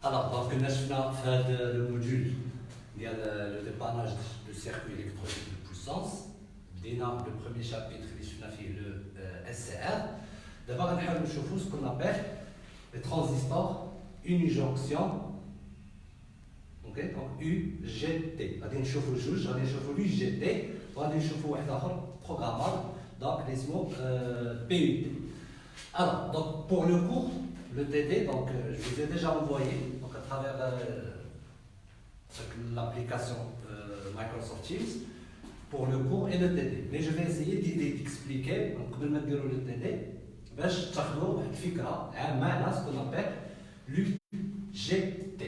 Alors, donc, nous avons fait le module, il y a le dépannage du circuit électronique de puissance. Le premier chapitre, le SCR. D'abord, on va voir ce qu'on appelle les transistors unijonction. Okay, donc UGT. On va voir l'UGT, on va voir un programmable, donc les mots PUT. Alors, donc, pour le cours, le TD, donc, je vous ai déjà envoyé donc, à travers l'application Microsoft Teams pour le cours et le TD. Mais je vais essayer d'expliquer, donc, comment dire le TD, باش تاخذوا واحد الفكره عامه على ce qu'on appelle l'UGT.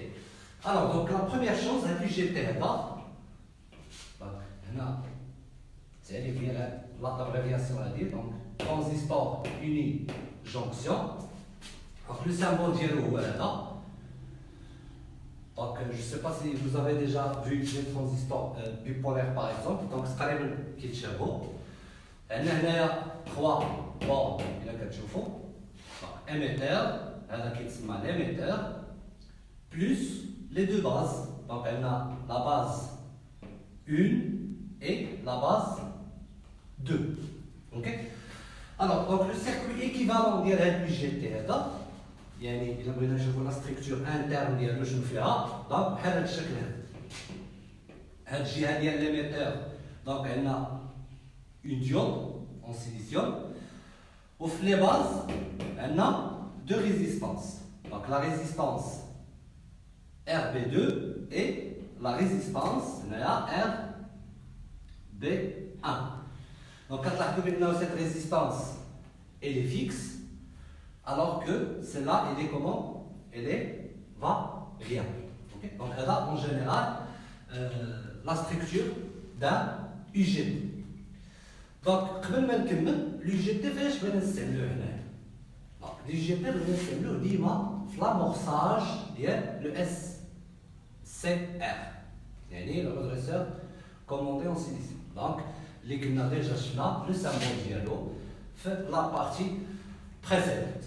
Alors, donc, la première chose, l'UGT هذا donc هنا c'est l'abréviation à dire, donc transistor unijonction. Donc, le symbole ديالو هو هذا. Donc, je ne sais pas si vous avez déjà vu les transistors bipolaires par exemple. Donc, c'est قريبا كيتشابهوا. عندنا هنايا 3 bornes إلا كتشوفوا. Émetteur, هذا كيتسمى l'émetteur, plus les deux bases. Donc, on a la base 1 et la base 2. Ok? Alors, donc, le circuit équivalent de l'UGT هذا يعني إذا بغينا نشوفوا لا ستركتور انترن ديالو شنو فيها دونك بحال هذا الشكل هذا. هاد الجهه ديال ليميتور دونك عندنا اون ديود اون سيليسيوم وفي لي باز عندنا دو ريزيستانس دونك لا ريزيستانس RB2 et la résistance RB1. Donc quand cette résistance elle est fixe alors que celle-là, elle est comment? Elle est variable. Okay? Donc là, en général, la structure d'un UGT. Donc, قبل ما نكمل l'UGT فاش بغينا نستعملوه هنا؟ l'UGT بغينا نستعملوه ديما في l'amorçage ديال le SCR. يعني le redresseur commandé en silicium. Donc, اللي كنا ديجا شفنا le symbole ديالو في la partie précédente.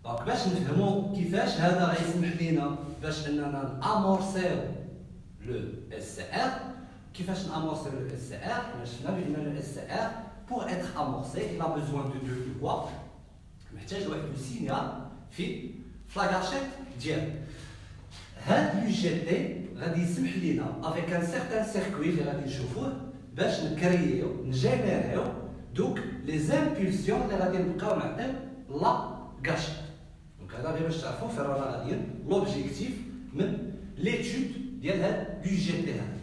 دونك باش نفهموا كيفاش هذا غيسمح لينا باش اننا نامورسيو لو اس ار. كيفاش نامورسيو لو اس ار؟ شفنا بان لو اس ار بور اتر امورسي il a besoin de quoi؟ محتاج واحد السينيال في لاكاشيت ديالو. هاد لو جي تي غادي يسمح لينا افيك ان سيغتان سيركوي اللي غادي نشوفوه باش نكرييو نجينيريو دوك لي زامبولسيون اللي غادي نبقاو نعطيو لا كاشيت. هذا غير باش تعرفوا فين رانا غاديين لوبجيكتيف من ليتود ديال هاد لو جي تي هذا.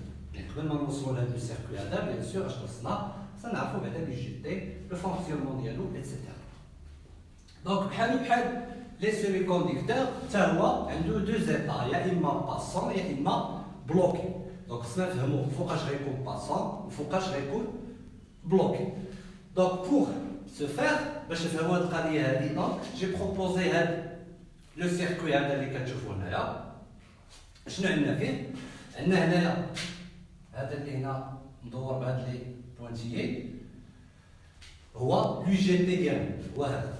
قبل ما نوصلوا لهاد لو سيركوي هذا بيان سور اش خصنا نعرفوا بعدا لو جي تي لو فونكسيونمون ديالو ايتترا. دونك بحال لي سيمي كونديكتور حتى هو عنده دو زيتا يا اما باسون يا اما بلوكي. دونك خصنا نفهموا فوقاش غيكون باسون وفوقاش غيكون بلوكي. دونك بور se faire باش نفهموا هاد القضيه هذه دونك جي بروبوزي هاد لو سيركوي هذا اللي كتشوفوا هنايا. شنو عندنا فيه؟ عندنا هنايا هذا اللي هنا مدور بهاد لي بوانتيي هو لو جي تي ديالو هو هذا.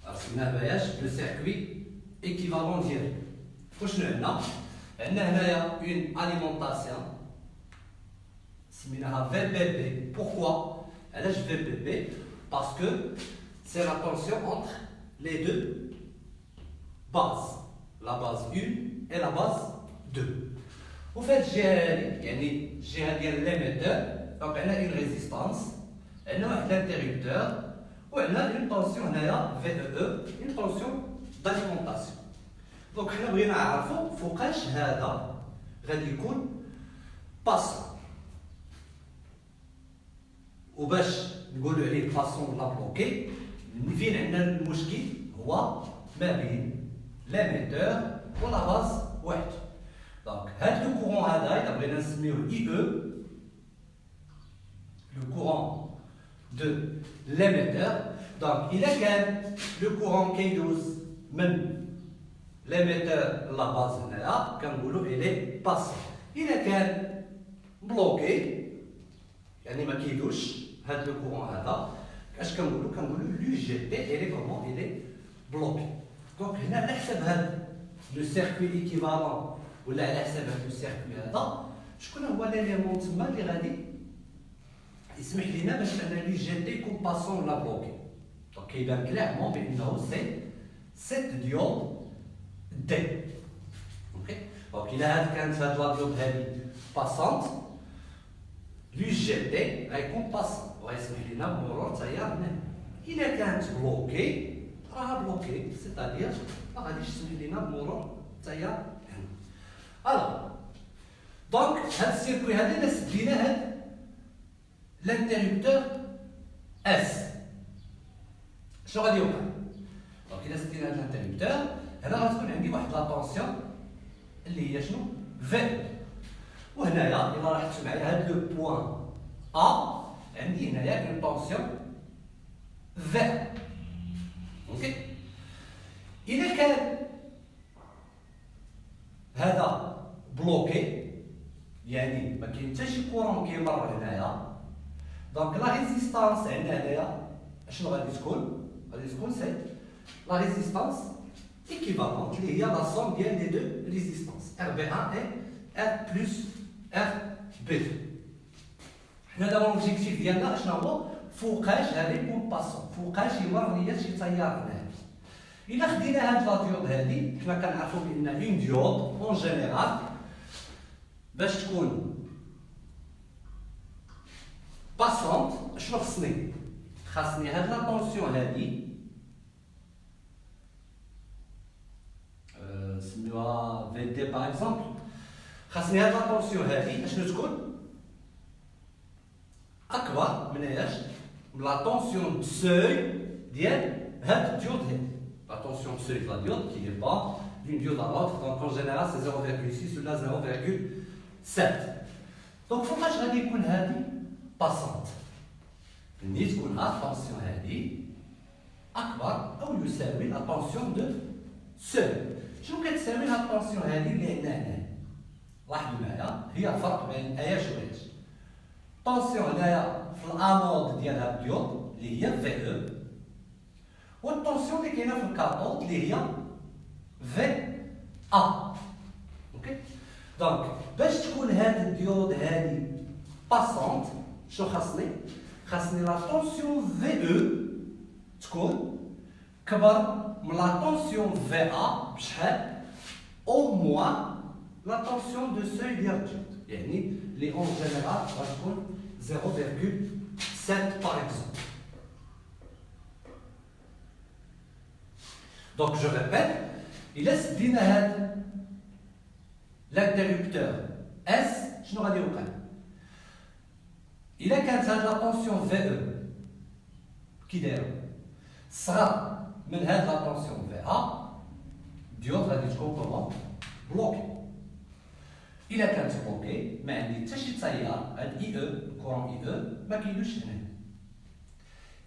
رسمناه باش لو سيركوي ايكيفالون ديالو. وشنو عندنا؟ عندنا هنايا اون اليمونطاسيون سميناها في بي بي. بوركوا علاش في بي بي؟ Parce que c'est la tension entre les deux bases, la base 1 et la base 2. Au fait, j'ai l'émetteur, donc on a une résistance, on a l'interrupteur, ou on a une tension VEE, une tension d'alimentation. Donc on a besoin de savoir فوقاش هذا غادي يكون passant. وباش نقولوا عليه فاسون لا بلوكي فين عندنا المشكل هو ما بين ليميتور ولا باز واحد. دونك هاد لو كورون هذا الا بغينا نسميوه اي او لو كورون دو ليميتور. دونك الا كان لو كورون كيدوز من ليميتور لا باز هنايا كنقولوا الي باسون. الا كان بلوكي يعني ما كيدوش هاد لو كورون هذا اش كنقولوا لو جي تي الي كومون الي بلوكي. دونك هنا على حسب هاد le circuit équivalent ولا على حساب هذا السيركوي هذا شكون هو ليليمون تما اللي غادي يسمح لنا باش ان لي جي تي يكون باسون ولا بلوكي. دونك كيبان كليرمون بانه سي ديود دي. اوكي دونك الا هاد كانت هاد لا ديود هادي باسونت لي جي تي غيكون باسون وغيسمح لنا بمرور تيار هنا. الا كانت بلوكي راها بلوكي سيتادير ما غاديش تسمح لنا بمرور تيار هنا. الوغ دونك هاد السيركوي هذا الا سدينا هاد l'interrupteur S. شنو غادي يوقع؟ دونك الا سدينا هاد الانتررupteur هنا غتكون عندي واحد لا طونسيون اللي هي شنو؟ في. وهنايا الا لاحظتوا معايا هاد لو بوان ا عندي هنايا اون طونسيون في. اوكي الا كان هذا بلوكي يعني ما كاين حتى شي كورون كيمر هنايا دونك لا ريزيستانس عندنا هنايا شنو غادي تكون؟ غادي تكون سي لا ريزيستانس ايكيفالونت اللي هي لا سوم ديال لي دو ريزيستانس ار بي 1 اي ار بلس ار بي 2. حنا دابا لوبجيكتيف ديالنا شنو هو؟ فوقاش هذا يكون باسون، فوقاش يمر ليا شي تيار هنا. الا خدينا هاد لا ديود هادي حنا كنعرفوا بان اون ديود اون جينيرال باش تكون باسونت شنو خصني؟ خاصني هاد لا طونسيون هادي سميوها في دي باغ اكزومبل. خاصني هاد لا طونسيون هادي اشنو تكون؟ اكبر من ايش؟ من لا طونسيون دو سوي ديال هاد الديود هادي. La tension de seuil de la diode qui n'est pas d'une diode à l'autre, donc en général c'est 0,6 ou là 0,7. Donc فوقاش غادي يكون هادي باسونت؟ ملي تكون لا طونسيون هادي اكبر او يساوي لا طونسيون دو سوي. شنو كتساوي لا طونسيون هادي اللي عندنا هنا؟ لاحظوا معايا هي الفرق بين اياش واياش. طونسيون هنايا في الانود ديال هاد الديود اللي هي في او والطونسيون اللي كاينه في الكاثود اللي هي في ا. اوكي دونك باش تكون هاد الديود هادي باسونت شنو خاصني؟ خاصني لا طونسيون في او تكون كبر من لا طونسيون في ا بشحال؟ او موان لا طونسيون دو سوي ديال الديود يعني اللي اون جينيرال غتكون 0,7 باغ اكزومبل. Donc je répète, il laisse دينا هاد l'interrupteur S شنو غادي يوقع؟ إلا كانت هاد لا طونسيون في او كي دايره صغر من هاد لا طونسيون في ا ديود غادي تكون كومون؟ بلوكي. إلا كانت بلوكي ما عندي حتى شي تيار هاد اي او كورون اي او ما كاينوش هنا.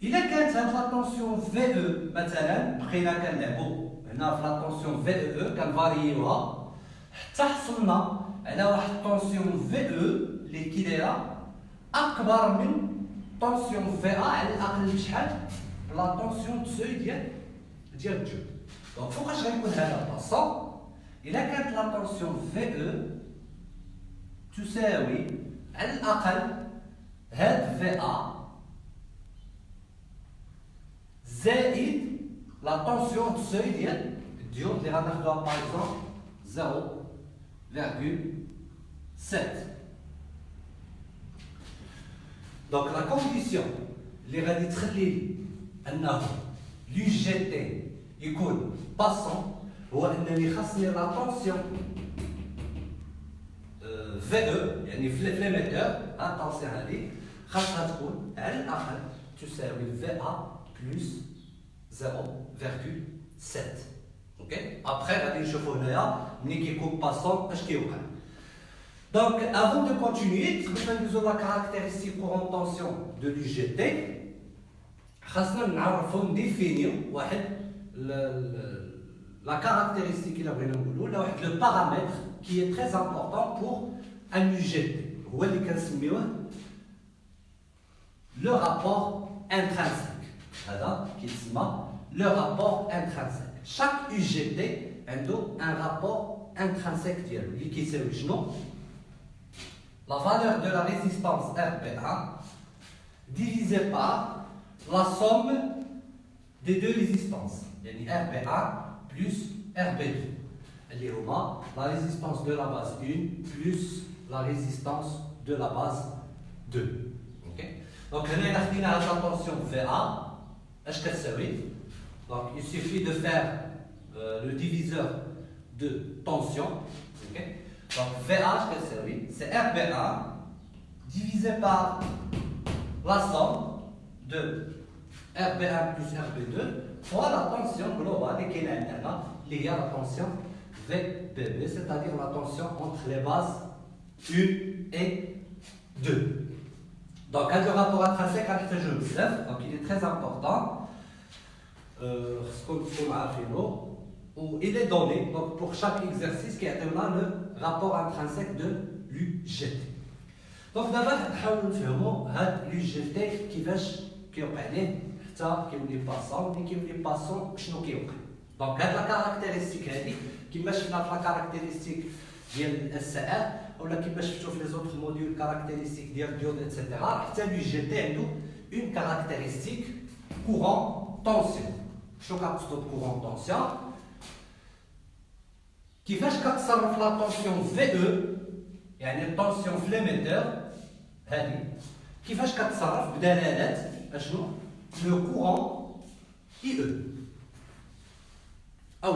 إلا كانت هاد لا طونسيون في او مثلا بقينا كنلعبوا هنا في لا طونسيون في او كنفاريوها حتى حصلنا على واحد طونسيون في او اللي كي دايره اكبر من طونسيون في ا على الاقل بشحال؟ بلا طونسيون دو سوي ديال الديود. دونك فوقاش غيكون هذا باسون؟ إلا كانت لا طونسيون في او تساوي على الاقل هاد في ا زائد لا طونسيون دو سوي ديال الديود اللي غناخدوها باغ اكزومبل 0,7. دونك لا كونديسيون اللي غادي تخلي لي انه لو جي تي يكون باسون هو انني خاصني لا طونسيون في او يعني في ليميتور الطونسيون هذه خاصها تكون على الاقل تساوي في ا بلس 0,7. اوكي ابخي غادي نشوفوا هنايا ملي كيكون باسون اش كيوقع. دونك افون دو كونتينيي تقدرنا ندوزو لا كاركتيرستيك كورون طونسيون دو لو جي تي. خاصنا نعرفو نديفينيو واحد لا كاركتيرستيك الا بغينا نقولو ولا واحد لو بارامتر كي اي تري امبورطون بور ان يو جي تي هو اللي كنسميوه لو رابور انترانسيك. هذا كيتسمى لو رابور انترانسيك. chaque UGT عنده un rapport intrinsèque ديالو اللي كيساوي شنو؟ La valeur de la résistance RB1 divisée par la somme des deux résistances. يعني RB1 plus RB2. اللي هما la résistance de la base 1 plus la résistance de la base 2. OK. Donc هنا خدينا هاد la tension VA. اش كتساوي؟ Donc il suffit de faire le diviseur de tension. OK. Donc VA c'est RB1 divisé par la somme de RB1 plus RB2 fois la tension globale qui est liée à la tension VBB, c'est-à-dire la tension entre les bases 1 et 2. Donc le rapport intrinsèque avec le jeu, donc il est très important. Il est donné donc, pour chaque exercice qui a le rapport intrinsèque de l'UGT. Donc d'abord, nous allons voir l'UGT qui va كيوقع ليه حتى كيولي باسون ملي كيولي باسون شنو كيوقع. دونك هاد لا كاركتيرستيك هادي كيما شفنا في لا كاركتيرستيك ديال الاس ار ولا كيما شفتو في لي زوطخ موديول كاركتيرستيك ديال ديود اتسيتيرا حتى لو جي تي عنده اون كاركتيرستيك كورون طونسيون. شنو كنقصدو بكورون طونسيون؟ كيفاش كتصرف لا طونسيون في او يعني الطونسيون في ليميتور هادي كيفاش كتصرف بدلاله اشنو؟ لو كورون اي او او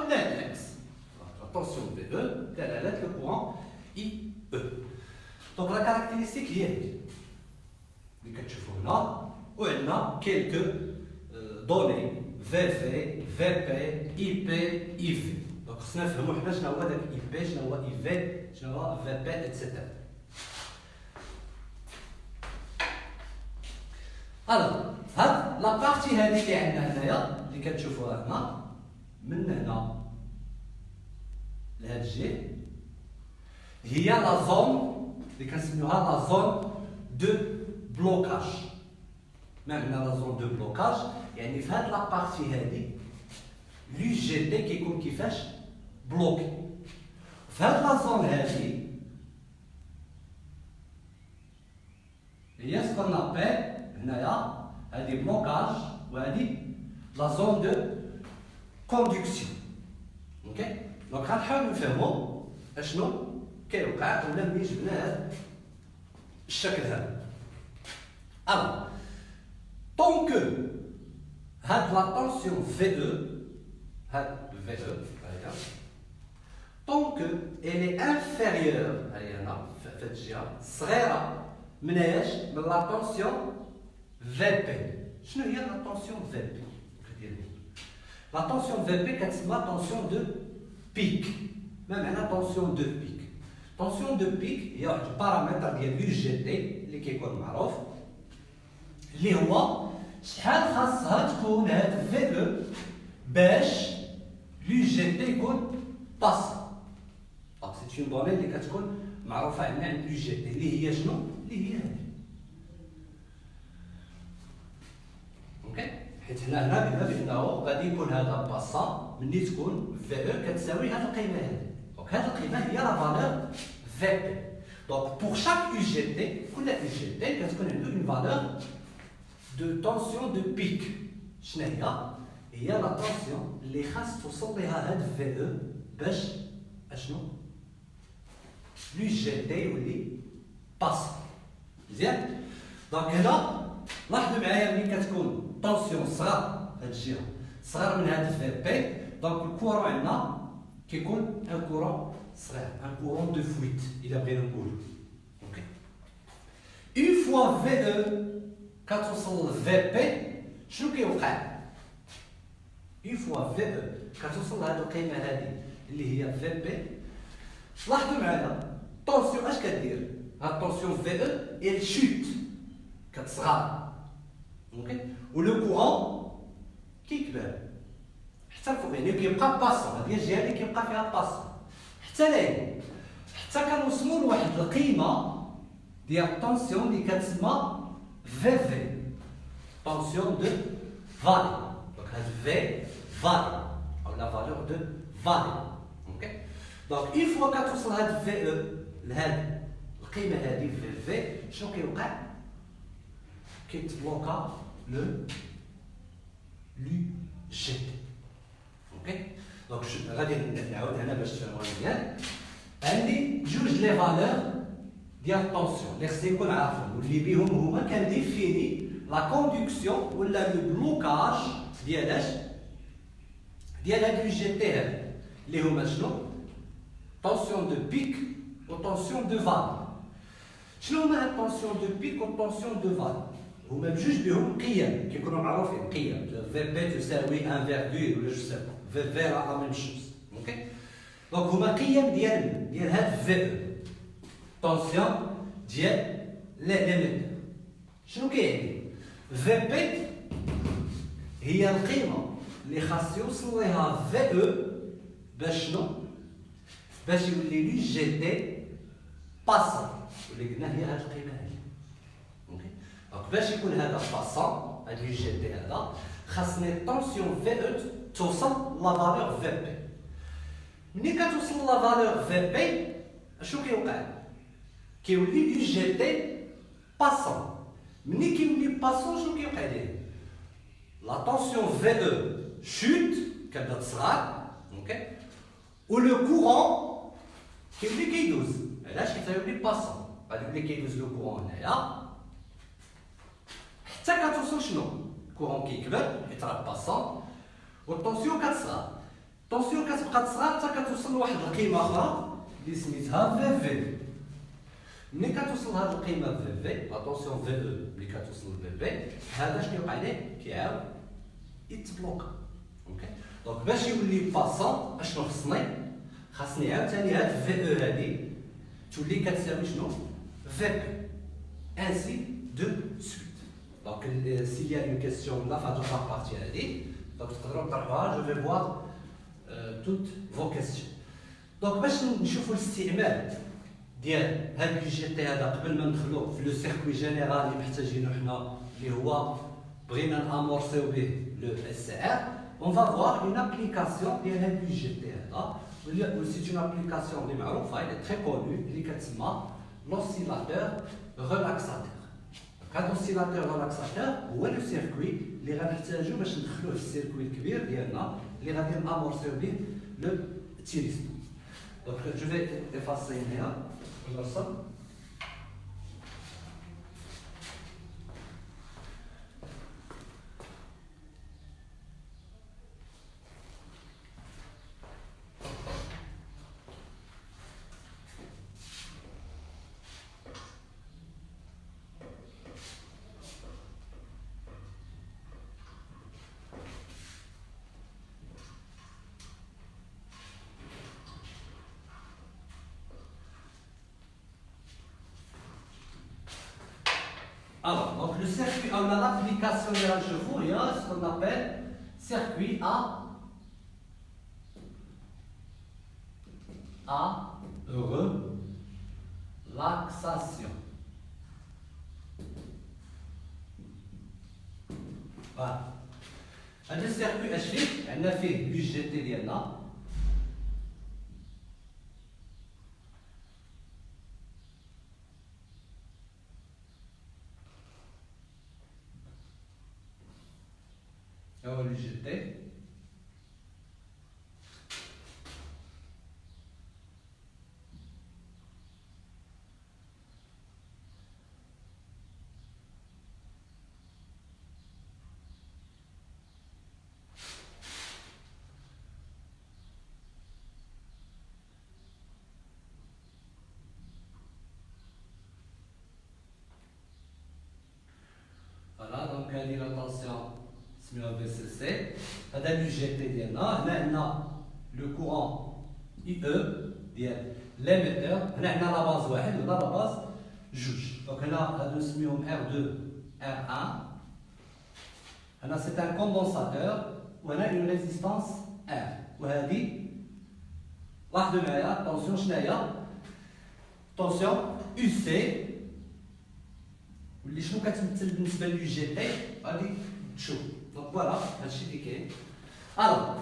لا العكس. attention V E دلاله لو كورون اي او. دونك لا كاركتيرستيك هي هادي اللي كتشوفوا هنا وعندنا كيلكو دوني في في في بي اي بي اي في. دونك خصنا نفهموا حنا شنو هو داك اي بي شنو هو اي في شنو هو في بي اتسيتيرا. الوغ هاد لا بارتي هادي اللي عندنا هنايا اللي كتشوفوها هنا من هنا لهاد الجهه هي لا زون اللي كنسميوها لا زون دو بلوكاج. ما معنى لا زون دو بلوكاج؟ يعني في هاد لا بارتي هادي لو جي تي كيكون كيفاش بلوكي. في هاد لا زون هادي هي سكون ابل هنايا هادي بلوكاج وهادي لا زون دو كوندكسيون. اوكي دونك غنحاولوا نفهموا اشنو كيوقع ولا ملي جبنا هاد الشكل هذا. الوغ طونك هاد لا طونسيون في او هاد في او هاهي طونك الي انفيريور هاهي هنا في هاد الجهه صغيره من ايش؟ من لا طونسيون في بي. شنو هي لا طونسيون في بي؟ لا طونسيون في بي كتسمى طونسيون دو بيك. ما معنى طونسيون دو بيك؟ طونسيون دو بيك هي واحد البارامتر ديال يو جي تي اللي كيكون معروف اللي هو شحال خاصها تكون هاد في او باش يو جي تي يكون باس. دونك سي اون دوني اللي كتكون معروفه عندنا عند يو جي تي اللي هي شنو؟ اللي هي هادي. اوكي حيت هنا قلنا بانه غادي يكون هذا باسا ملي تكون في او كتساوي هاد القيمه هادي. دونك هاد القيمه هي لا فالور في بي. دونك بور شاك يو جي تي كل يو جي تي كتكون عنده اون فالور دو طونسيون دو بيك. شنو هي لا طونسيون اللي خاص توصل ليها هاد في او باش اشنو؟ لو جي تي يولي باس. مزيان دونك هنا لاحظوا معايا ملي كتكون طونسيون صغار هاد الجهه صغر من هاد في بي دونك الكورون عندنا كيكون ان كورون صغير ان كورون دو فويت الا بغينا نقولو. اوكي اون فوا في او كتوصل في بي شنو كيوقع؟ اون فوا في او كتوصل لهاد القيمه هادي اللي هي في بي لاحظوا معايا طونسيون اش كدير؟ هاد طونسيون في او elle chute كتصغر. اوكي ولو كورون كيكبر حتى الفوق يعني كيبقى باسون. هادي هي الجهه اللي كيبقى فيها باسون حتى لهنا حتى كنوصلوا لواحد القيمه ديال الطونسيون اللي كتسمى في طونسيون دو فالي. دونك هاد في فالي او la valeur de valeur. Ok. Donc une fois كتوصل هاد في لهاد القيمه هذه في شنو كيوقع؟ كيتبلوكا لو جي. اوكي. دونك غادي نعاود هنا باش تفهموا مزيان. عندي جوج لي فالور ديال الطونسيون اللي خصني نكون عارفهم واللي بهم هما كنديفيني لا كوندكسيون ولا لو بلوكاج ديال اش؟ ديال هاد لو جي تي هذا اللي هما شنو؟ طونسيون دو بيك و طونسيون دو فال. شنو هما هاد طونسيون دو بيك و طونسيون دو فال؟ هما بجوج بهم قيم كيكونوا معروفين قيم في بي تساوي 1 فيرغول ولا جو سي با في راه لا ميم شوز. اوكي. دونك هما قيم ديال هاد في طونسيون ديال ليميتر. شنو كيعني؟ في بي هي القيمه اللي خاص يوصل ليها في او باش شنو؟ باش يولي لي جي تي باسون واللي قلنا هي هاد القيمه هذه. اوكي. دونك باش يكون هذا باسون هاد لي جي تي هذا خاصني الطونسيون في او توصل لا فالور في بي. ملي كتوصل لا فالور في بي اشنو كيوقع؟ كيولي لي جي تي باسون. ملي كيولي باسون شنو كيوقع ليه؟ لا طونسيون في او شوت كتبدا تصغر. اوكي. و لو كورون كيولي كيدوز. علاش؟ حيت يولي باسون. غادي يولي كيدوز لو كورون هنايا حتى كتوصل شنو؟ الكورون كيكبر حيت راه باسون والطونسيون كتصغر. الطونسيون كتبقى تصغر حتى كتوصل لواحد القيمه اخرى اللي سميتها في. ملي كتوصل لهاد القيمه في لا طونسيون في او ملي كتوصل في هذا شنو يوقع ليه؟ كيعاود يتبلوكا. اوكي. دونك باش يولي باسون اشنو خصني عاوتاني هاد في او هادي تولي كتساوي شنو؟ في بي انسي دو سويت. دونك s'il y a une question là فهاد لا بارتي هادي دونك تقدروا تطرحوها. جو في فوار توت فو كيستيون. دونك باش نشوفوا الاستعمال ديال هاد لي جي تي هذا قبل ما ندخلوا في لو سيركوي جينيرال اللي محتاجينو حنا اللي هو بغينا نامورسيو به لو اس ار. اون فا فوار اون ابليكاسيون ديال هاد لي جي تي هذا و سي اون ابليكاسيون اللي معروفه اللي تري كونو اللي كتسمى لوسيلاتور ريلاكساتور. هاد لوسيلاتور ريلاكساتور هو لو سيركوي اللي غنحتاجو باش ندخلوه في السيركوي الكبير ديالنا اللي غادي نامورسيو به لو تيريستو. دونك جو في افاسي هنا الرسم. Alors, donc le circuit, on a l'application de la chevaux, il y a ce qu'on appelle circuit à relaxation. Voilà. هذا السيركوي اش فيه؟ عندنا فيه لو جي تي ديالنا هو لو جي تي فوالا. دونك هذه لا طونسيون سميوها في سي سي. هذا لو جي تي ديالنا. هنا عندنا لو كورون اي او ديال ليميتور. هنا عندنا لا باز واحد وهنا لا باز جوج. دونك هنا هادو نسميوهم ار 2 ار 1. هنا سي ان كوندونساتور وهنا اون ريزيستانس ار. وهذه لاحظوا معايا الطونسيون شناهي؟ طونسيون يو سي واللي شنو كتمثل بالنسبه لليو جي تي غادي تشوف. دونك فوالا هادشي اللي كاين. الوغ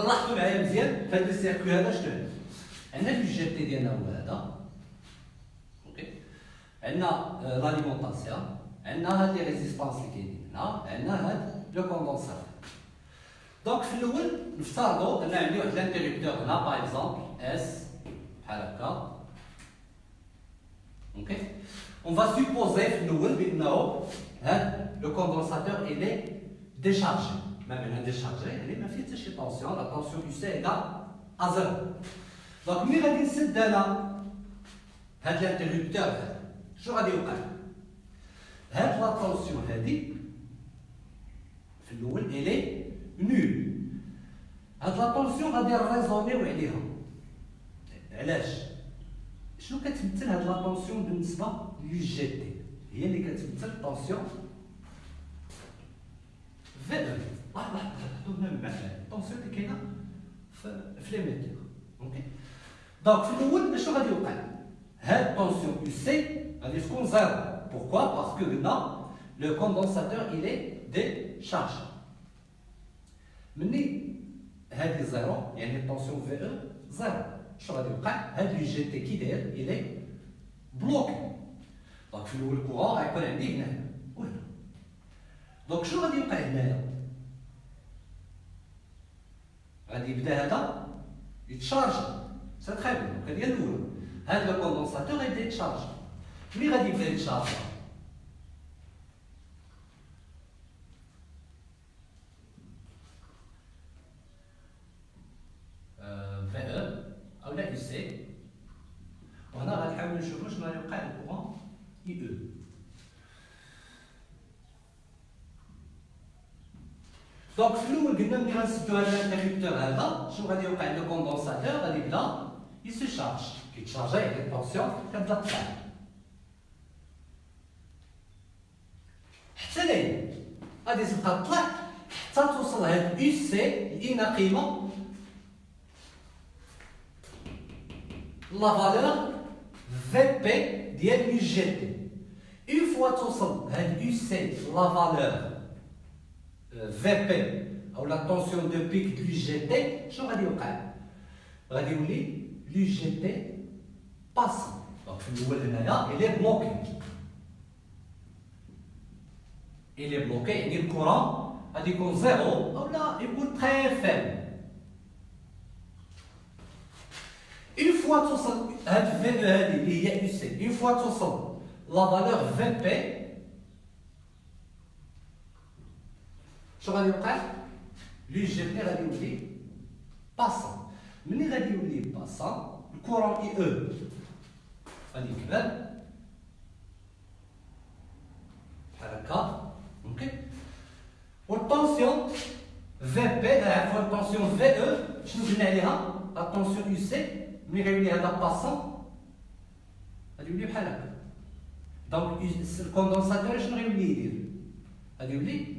لاحظوا معايا مزيان في هذا السيركوي هذا شنو عندنا لو جي تي ديالنا هو هذا اوكي عندنا لاليمونطاسيون عندنا هاد لي ريزيستانس اللي كاينين هنا عندنا هاد لو كوندونساتور دونك في الاول نفترضوا ان عندي واحد الانتريبتور هنا باغ اكزومبل اس بحال هكا اوكي اون فا سوبوزي في الاول بانه هاد لو كوندونساتور الي ديشارجي ما معنى ديشارجي يعني ما فيه حتى شي طونسيون لا طونسيون يو سي ايكال ا زيرو دونك ملي غادي نسد انا هاد الانتريبتور هذا شنو غادي يوقع هاد لا طونسيون هادي في الاول الي نول هاد لا طونسيون غادي نريزونيو عليها علاش شنو كتمثل هاد لا طونسيون بالنسبه للجي تي هي اللي كتمثل طونسيون في لاحظوا هنا المعنى الطونسيون اللي كاينه في ليميتور اوكي دونك في الاول شنو غادي يوقع هاد الطونسيون يو سي غادي تكون زيرو بوركوا باسكو قلنا لو كوندونساتور الي ديشارجي مني هذه زيرو يعني الطونسيون في او زيرو شنو غادي يوقع هاد لو جي تي كي داير الي بلوكي دونك في الاول كورون غيكون عندي هنا وهنا دونك شنو غادي يوقع هنايا غادي يبدا هذا يتشارجي سي تري بيان دونك هذه هي الاولى هاد لو كوندونساتور غيبدا يتشارجي ملي غادي يبدا يتشارجي في او او لا يو سي وهنا غنحاول نشوفوا شنو غادي يوقع الكورون اي او دونك في الاول قلنا ملي غنسدو هذا الانتريبتور هذا شنو غادي يوقع لو كوندونساتور غادي يبدا يسيشارج كيتشارجي يعني الطونسيون كتبدا تطلع حتى لين غادي تبقى تطلع حتى توصل هاد يو سي لأين قيمه لا فالور في بي ديال يو جي تي اون فوا توصل هاد يو سي لا فالور في بي او لا طونسيون دو بيك دو جي تي شنو غادي يوقع غادي يولي لو جي تي باسون دونك في الاول هنايا الي بلوكي الي بلوكي يعني الكورون غادي يكون زيرو اولا يكون تري فيبل اون فوا توصل هاد في هادي اللي هي يو سي اون فوا توصل لا فالور في بي شنو غادي يوقع لو جي تي غادي يولي باسون ملي غادي يولي باسون الكورون اي او غادي يكبر بحال هكا اوكي والطونسيون في بي عفوا الطونسيون في او شنو قلنا عليها لا طونسيون يو سي ملي غيولي هذا باسون غادي يولي بحال هكا دونك الكوندونساتور شنو غيولي يدير غادي يولي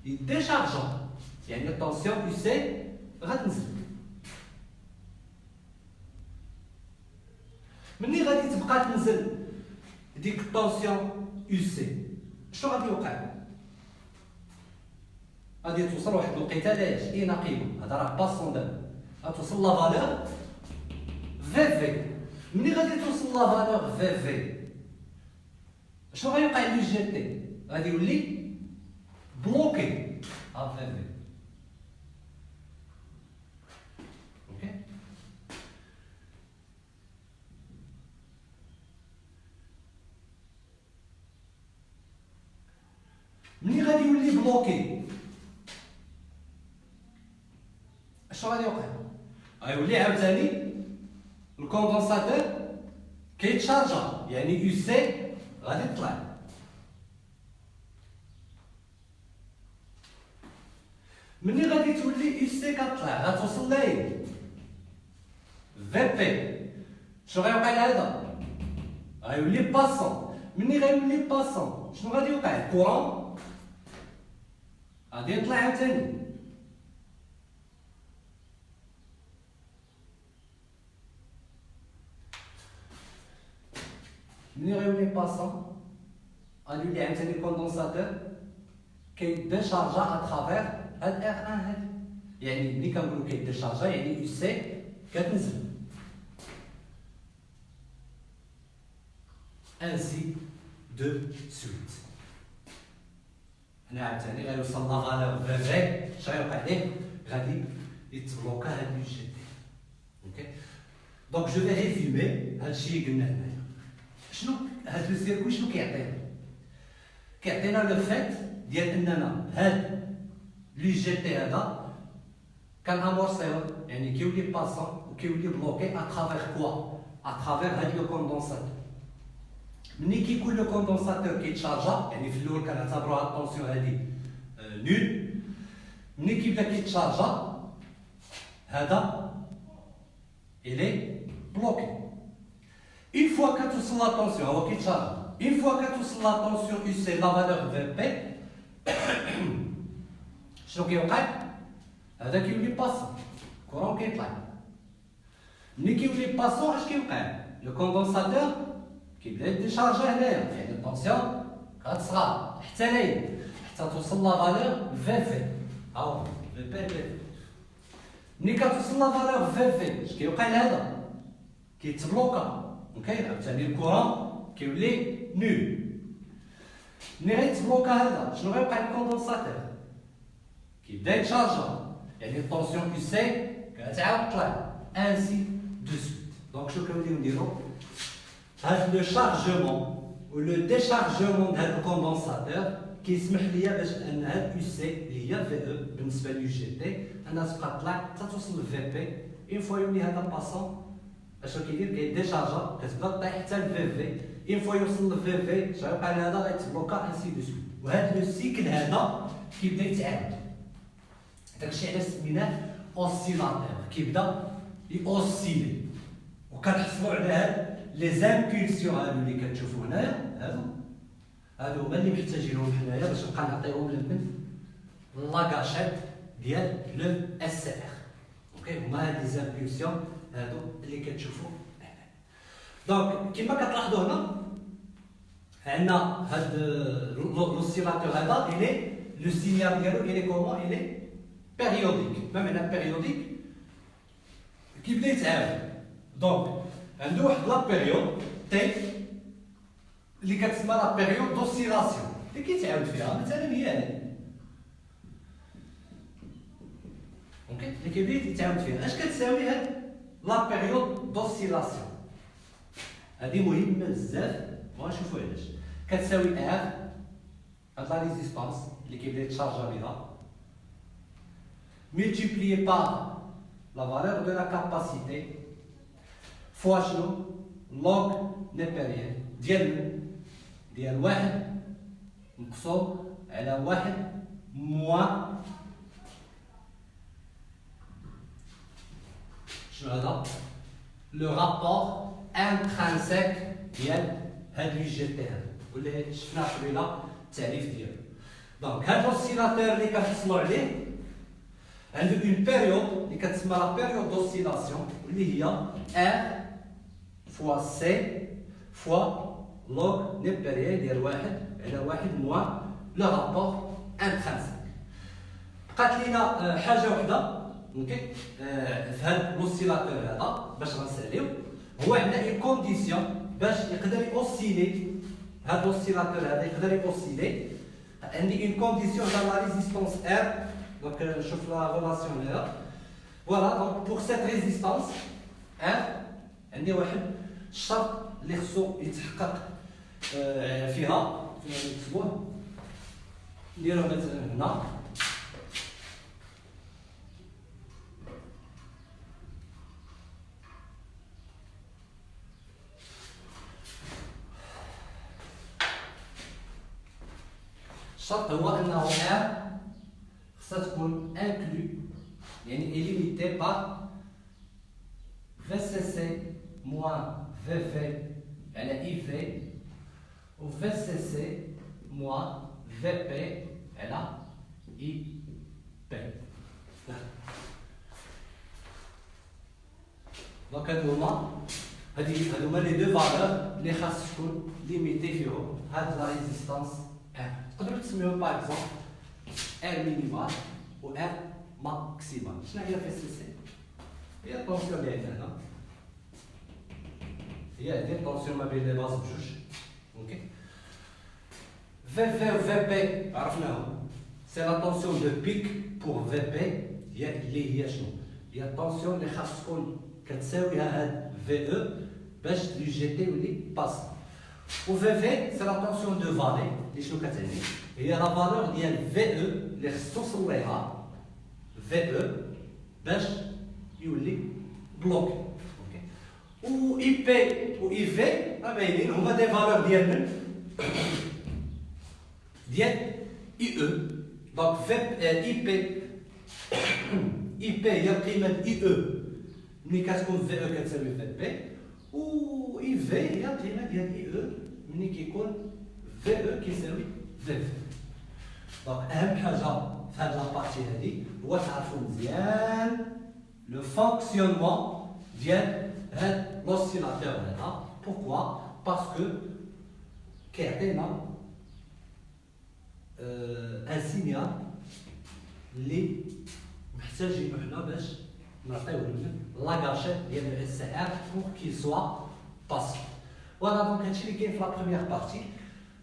يديشارجا يعني الطونسيون يو سي غتنزل ملي غادي تبقى تنزل ديك الطونسيون يو سي شنو غادي يوقع غادي توصل واحد الوقيته لاش اين قيمه هذا راه باسون دابا غتوصل لا فالور في ملي غادي توصل لا فالور في شنو غيوقع لو جي تي غادي يولي بلوكي ا في اوكي ملي غادي يولي بلوكي شنو غادي يوقع غيولي عاوتاني الكوندونساتور كيتشارجا يعني يو سي غادي تطلع ملي غادي تولي يو سي كتطلع غتوصل لاين في بي شنو غيوقع لهذا غيولي باسون ملي غيولي باسون شنو غادي يوقع الكورون غادي يطلع عاوتاني ملي غيولي باسون غادي يولي عاوتاني كوندونساتور كيديشارجا اترافير هاد ار ان هادي يعني ملي كنقولوا كيديشارجا يعني يو سي كتنزل. انسي دو سويت. هنا عاوتاني غيوصل لا فالور فري، اش غيوقع ليه؟ غادي يتبلوكا هاد لو جي تي. اوكي دونك جو في ريزومي هادشي اللي قلنا هنايا. شنو هاد لو سيركوي شنو كيعطينا؟ كيعطينا لو فات ديال اننا هاد لو جي تي هذا كنامورسيو، يعني كيولي باسون وكيولي بلوكي اترافيغ كوا؟ اترافيغ هاد لو كوندونساتور. ملي كيكون لو كوندونساتور كيتشارجا، يعني في الاول كنعتبروها الطونسيون هادي نول، ملي كيبدا كيتشارجا هذا الي بلوكي. اون فوا كتوصل لا طونسيون هو كيتشارجا، اون فوا كتوصل لا طونسيون يو سي لا فالور في بي، شنو كيوقع؟ هذا كيولي باسون، كورون كيطلع. ملي كيولي باسون اش كيوقع؟ لو كوندونساتور كيبدا يديشارجا هنايا، يعني الطونسيون كتصغر حتى لين حتى توصل لا فالور في في، هاو في بي في. ملي كتوصل لا فالور في في اش كيوقع لهذا؟ كيتبلوكا. اوكي عاوتاني الكورون كيولي نول. ملي غيتبلوكا هذا شنو غيوقع للكوندونساتور؟ كيبدا يتشارجا، يعني الطونسيون كي سي كتعاود تطلع انسي دو سويت. دونك شنو كنوليو نديرو؟ هاد لو شارجمون و لو ديشارجمون د هاد الكوندونساتور كيسمح ليا باش ان هاد يو سي اللي هي في او بالنسبه ليو جي تي انها تبقى طلع حتى توصل للفي بي. اون فوا يولي هذا باسون اش كيدير؟ كيديشارجا، كتبدا طيح حتى للفي في. اون فوا يوصل للفي في شنو يوقع لهذا؟ غيتبلوكا انسي دو سويت. وهاد لو سيكل هذا كيبدا يتعاود. داكشي علاش سميناه اوسيلاتور، كيبدا يوسيلي. وكنحصلوا على هاد لي زامبولسيون هادو اللي كتشوفوا هنايا، هادو هما اللي محتاجينهم حنايا باش نبقى نعطيهم للبنت لاكاشيت ديال لو اس ار. اوكي هما هاد لي زامبولسيون هادو اللي كتشوفوا هنا. دونك كما كتلاحظوا هنا عندنا هاد لوسيلاتور هذا الي لو سينيال ديالو الي كومون الي بيريوديك. ما معنى بيريوديك؟ كيبدا يتعاود. دونك عنده واحد لا بيريود تي اللي كتسمى لا بيريود دوسيلاسيون اللي كيتعاود فيها، مثلا هي هادي. اوكي اللي كيبدا يتعاود فيها. اش كتساوي هاد لا بيريود دوسيلاسيون؟ هادي مهمه بزاف وغنشوفوا علاش. كتساوي ار هاد لا ريزيستانس اللي كيبدا يتشارجا بها multiplié par la valeur de la capacité fois شنو؟ log نيبيريان ديال واحد مقسوم على واحد موان شنو هذا؟ لو رابور انترانسيك ديال هاد لو جي تي هذا، واللي شفنا قبيله التعريف ديالو. دونك هاد لوسيلاتور اللي كنحصلوا عليه عنده اون بيريود اللي كتسمى لا بيريود دوسيلاسيون، واللي هي ار فوا سي فوا لوغ نيبيريان ديال واحد على واحد موان لو رابور انترانسيك. بقات لينا حاجه وحده اوكي في هاد لوسيلاتور هذا باش غنساليو، هو عندنا اون كونديسيون باش يقدر يوسيلي. هاد لوسيلاتور هذا يقدر يوسيلي. عندي اون كونديسيون على لا ريزيستونس ار. Donc, je fais la relation là. Voilà, donc pour cette résistance, عندي واحد الشرط اللي خصو يتحقق فيها نكتبوه نديروه مثلا هنا. الشرط هو انه ça تكون inclus يعني illimité par VCC moins VV على IV و VCC moins VP على IP. دونك هادو هما لي دو فالور اللي خاص تكون ليميتي فيهم هاد لا ريزيستانس ار. تقدروا تسميوهم باغ اكزومبل R minimal ou R maximale. شنو هي في السي سي؟ هي الطونسيون اللي عندنا هنا. هي هذه الطونسيون ما بين لي باز بجوج. اوكي. في في في بي عرفناهم. سي لا طونسيون دو بيك بور في بي هي اللي هي شنو؟ هي الطونسيون اللي خاص تكون كتساويها هاد في او باش لي جي تي يولي باس. و في في سي لا طونسيون دو فالي اللي شنو كتعني؟ هي لا فالور ديال في او اللي خص توصل ليها في او باش يولي بلوك. اوكي. و اي بي و اي في راه باينين هما دي فالور ديال اي او. دونك في اي بي هي القيمه اي او ملي كتكون في او كتساوي في بي، و اي في هي القيمه ديال اي او ملي كيكون في او كيساوي في. دونك اهم حاجه في هاد لابارتي هادي هو تعرفوا مزيان لو فونكسيونمون ديال هاد لوسيلاتور هذا. بوركوا؟ باسكو كيعطينا ان سينيال اللي محتاجينو حنا باش نعطيو لاكاشيت ديال الاس ار بور كي سوا باسي. فوالا دونك هادشي اللي كاين في لا بروميير بارتي.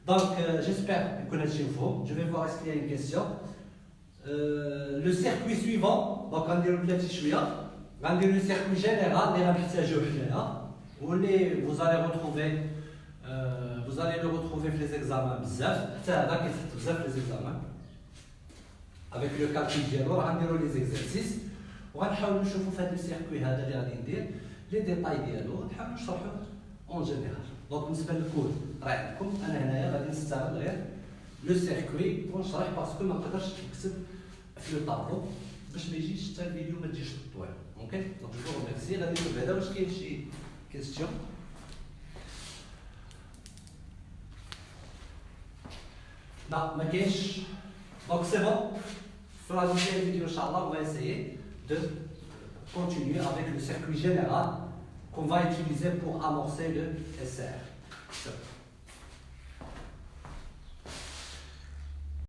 دونك جيسبر يكون هادشي مفهوم. جو في فوار اسكو يا اون كيسيون. لو سيركوي سويفون دونك غنديرو بلاتي شويه. غنديرو لو سيركوي جينيرال اللي غنحتاجوه حنايا واللي فوزالي روتروفي vous allez le retrouver في les examens بزاف. حتى هذا كيتحط بزاف في les examens avec le calcul ديالو. راه غنديرو لي زيكزارسيس وغنحاولوا نشوفوا في هذا السيركوي هذا اللي غادي ندير لي ديتاي ديالو نحاولوا نشرحوه اون جينيرال. دونك بالنسبه للكود راه عندكم. انا هنايا غادي نستعمل غير لو سيركوي ونشرح باسكو ما نقدرش نكتب في لو طابلو باش ما يجيش حتى الفيديو ما تجيش طويل. اوكي دونك جو ريميرسي. غادي نشوف هذا واش كاين شي كيستيون. Non, ma cache. Donc c'est bon. Sur la deuxième vidéo, Inch'Allah, on va essayer de continuer avec le circuit général qu'on va utiliser pour amorcer le SR.